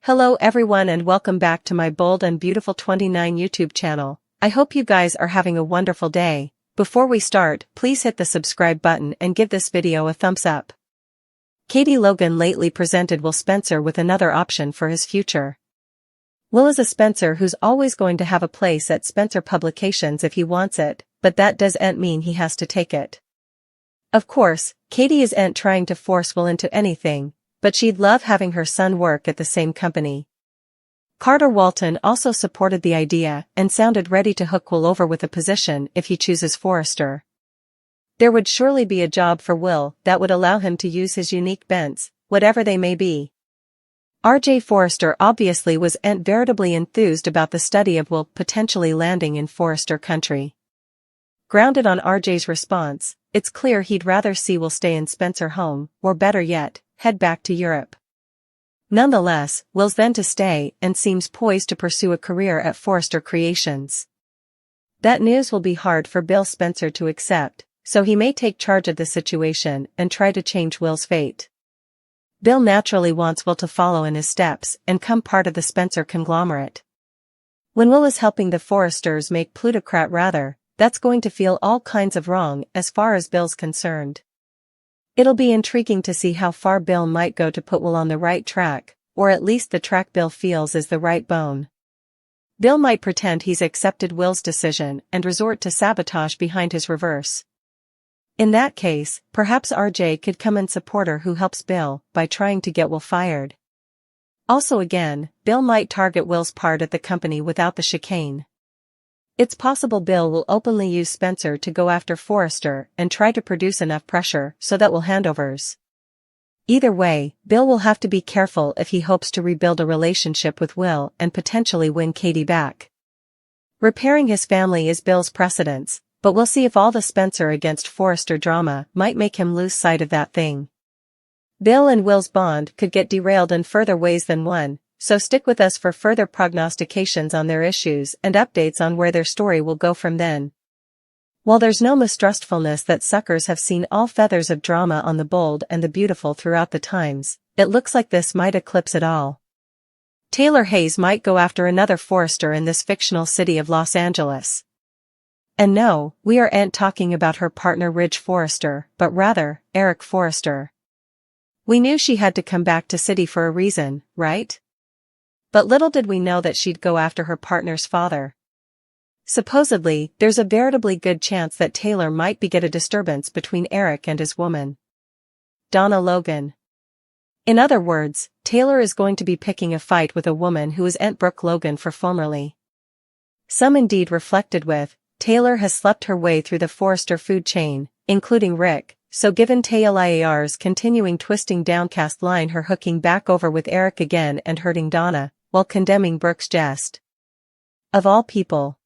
Hello everyone and welcome back to my Bold and Beautiful 29 YouTube channel. I hope you guys are having a wonderful day. Before we start, please hit the subscribe button and give this video a thumbs up. Katie Logan lately presented Will Spencer with another option for his future. Will is a Spencer who's always going to have a place at Spencer Publications if he wants it, but that doesn't mean he has to take it. Of course, Katie isn't trying to force Will into anything, but she'd love having her son work at the same company. Carter Walton also supported the idea and sounded ready to hook Will over with a position if he chooses Forrester. There would surely be a job for Will that would allow him to use his unique bents, whatever they may be. R.J. Forrester obviously wasn't veritably enthused about the study of Will potentially landing in Forrester country. Grounded on R.J.'s response, it's clear he'd rather see Will stay in Spencer home, or better yet, head back to Europe. Nonetheless, Will's then to stay and seems poised to pursue a career at Forrester Creations. That news will be hard for Bill Spencer to accept, so he may take charge of the situation and try to change Will's fate. Bill naturally wants Will to follow in his steps and come part of the Spencer conglomerate. When Will is helping the Forresters make plutocrat rather, that's going to feel all kinds of wrong as far as Bill's concerned. It'll be intriguing to see how far Bill might go to put Will on the right track, or at least the track Bill feels is the right bone. Bill might pretend he's accepted Will's decision and resort to sabotage behind his reverse. In that case, perhaps RJ could come and support her who helps Bill by trying to get Will fired. Also again, Bill might target Will's part at the company without the chicane. It's possible Bill will openly use Spencer to go after Forrester and try to produce enough pressure so that Will handovers. Either way, Bill will have to be careful if he hopes to rebuild a relationship with Will and potentially win Katie back. Repairing his family is Bill's precedence, but we'll see if all the Spencer against Forrester drama might make him lose sight of that thing. Bill and Will's bond could get derailed in further ways than one, so stick with us for further prognostications on their issues and updates on where their story will go from then. While there's no mistrustfulness that suckers have seen all feathers of drama on the Bold and the Beautiful throughout the times, it looks like this might eclipse it all. Taylor Hayes might go after another Forrester in this fictional city of Los Angeles. And no, we aren't talking about her partner Ridge Forrester, but rather, Eric Forrester. We knew she had to come back to city for a reason, right? But little did we know that she'd go after her partner's father. Supposedly, there's a veritably good chance that Taylor might beget a disturbance between Eric and his woman, Donna Logan. In other words, Taylor is going to be picking a fight with a woman who is Aunt Brooke Logan for formerly. Some indeed reflected with, Taylor has slept her way through the Forrester food chain, including Rick, so given Taylor's continuing twisting downcast line her hooking back over with Eric again and hurting Donna, while condemning Brooke's jest. Of all people.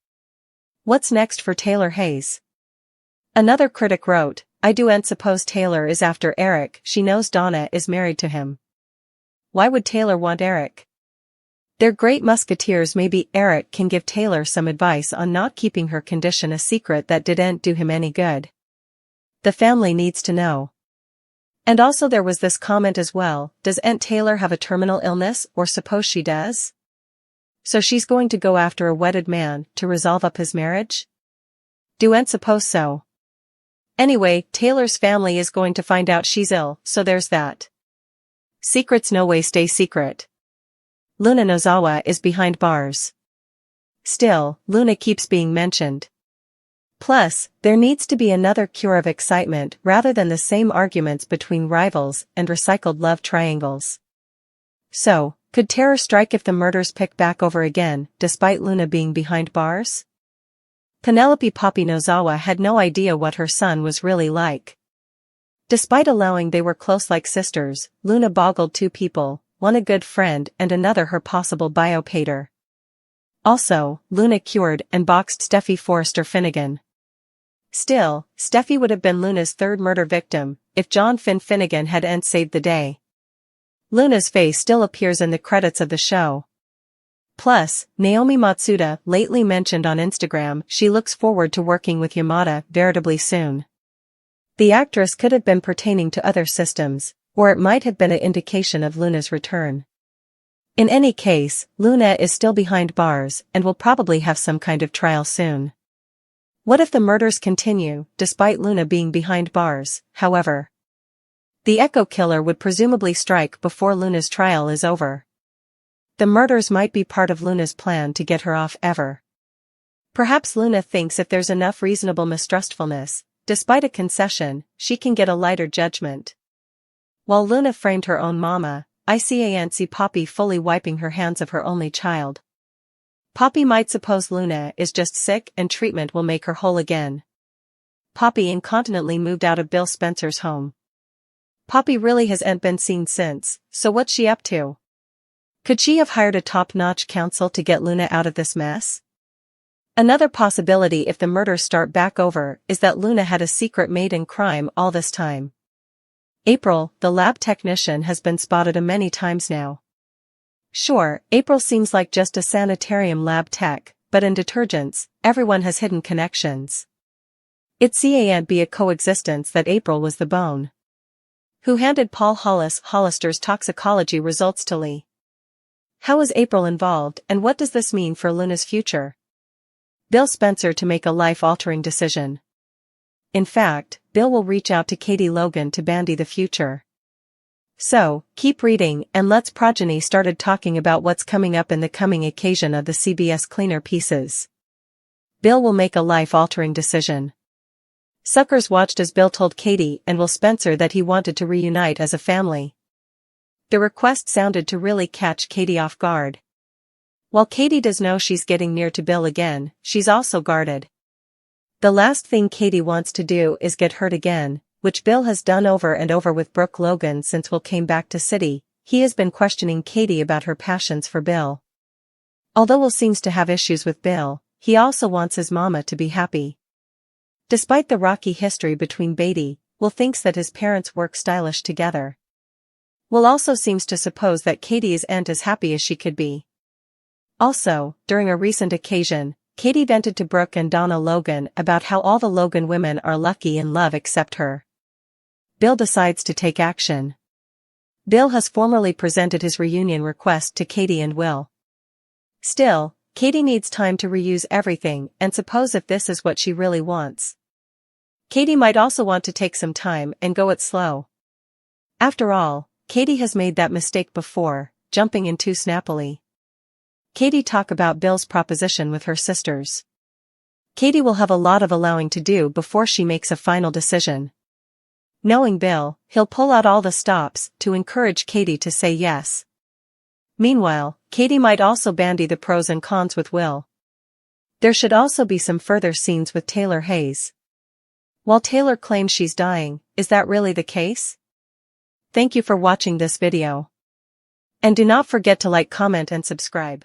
What's next for Taylor Hayes? Another critic wrote, I do'n't suppose Taylor is after Eric, she knows Donna is married to him. Why would Taylor want Eric? They're great musketeers. Maybe Eric can give Taylor some advice on not keeping her condition a secret that didn't do him any good. The family needs to know. And also there was this comment as well, does Aunt Taylor have a terminal illness, or suppose she does? So she's going to go after a wedded man to resolve up his marriage? Do'n't suppose so. Anyway, Taylor's family is going to find out she's ill, so there's that. Secrets no way stay secret. Luna Nozawa is behind bars. Still, Luna keeps being mentioned. Plus, there needs to be another cure of excitement rather than the same arguments between rivals and recycled love triangles. So, could terror strike if the murders pick back over again, despite Luna being behind bars? Penelope Poppy Nozawa had no idea what her son was really like. Despite allowing they were close like sisters, Luna boggled two people, one a good friend and another her possible biopater. Also, Luna cured and boxed Steffy Forrester Finnegan. Still, Steffy would have been Luna's third murder victim, if John Finnegan hadn't saved the day. Luna's face still appears in the credits of the show. Plus, Naomi Matsuda lately mentioned on Instagram she looks forward to working with Yamada veritably soon. The actress could have been pertaining to other systems, or it might have been an indication of Luna's return. In any case, Luna is still behind bars and will probably have some kind of trial soon. What if the murders continue, despite Luna being behind bars, however? The Echo Killer would presumably strike before Luna's trial is over. The murders might be part of Luna's plan to get her off ever. Perhaps Luna thinks if there's enough reasonable mistrustfulness, despite a concession, she can get a lighter judgment. While Luna framed her own mama, I see Poppy fully wiping her hands of her only child. Poppy might suppose Luna is just sick and treatment will make her whole again. Poppy incontinently moved out of Bill Spencer's home. Poppy really hasn't been seen since, so what's she up to? Could she have hired a top-notch counsel to get Luna out of this mess? Another possibility if the murders start back over is that Luna had a secret maid in crime all this time. April, the lab technician, has been spotted many times now. Sure, April seems like just a sanitarium lab tech, but in detergents, everyone has hidden connections. It can't be a coexistence that April was the bone. Who handed Paul Hollister's toxicology results to Lee? How is April involved, and what does this mean for Luna's future? Bill Spencer to make a life-altering decision. In fact, Bill will reach out to Katie Logan to bandy the future. So, keep reading and let's progeny started talking about what's coming up in the coming occasion of the CBS Cleaner pieces. Bill will make a life-altering decision. Suckers watched as Bill told Katie and Will Spencer that he wanted to reunite as a family. The request sounded to really catch Katie off guard. While Katie does know she's getting near to Bill again, she's also guarded. The last thing Katie wants to do is get hurt again, which Bill has done over and over with Brooke Logan since Will came back to City. He has been questioning Katie about her passions for Bill. Although Will seems to have issues with Bill, he also wants his mama to be happy. Despite the rocky history between Beatty, Will thinks that his parents work stylish together. Will also seems to suppose that Katie isn't as happy as she could be. Also, during a recent occasion, Katie vented to Brooke and Donna Logan about how all the Logan women are lucky in love except her. Bill decides to take action. Bill has formally presented his reunion request to Katie and Will. Still, Katie needs time to reuse everything and suppose if this is what she really wants. Katie might also want to take some time and go it slow. After all, Katie has made that mistake before, jumping in too snappily. Katie talk about Bill's proposition with her sisters. Katie will have a lot of allowing to do before she makes a final decision. Knowing Bill, he'll pull out all the stops to encourage Katie to say yes. Meanwhile, Katie might also bandy the pros and cons with Will. There should also be some further scenes with Taylor Hayes. While Taylor claims she's dying, is that really the case? Thank you for watching this video. And do not forget to like, comment and subscribe.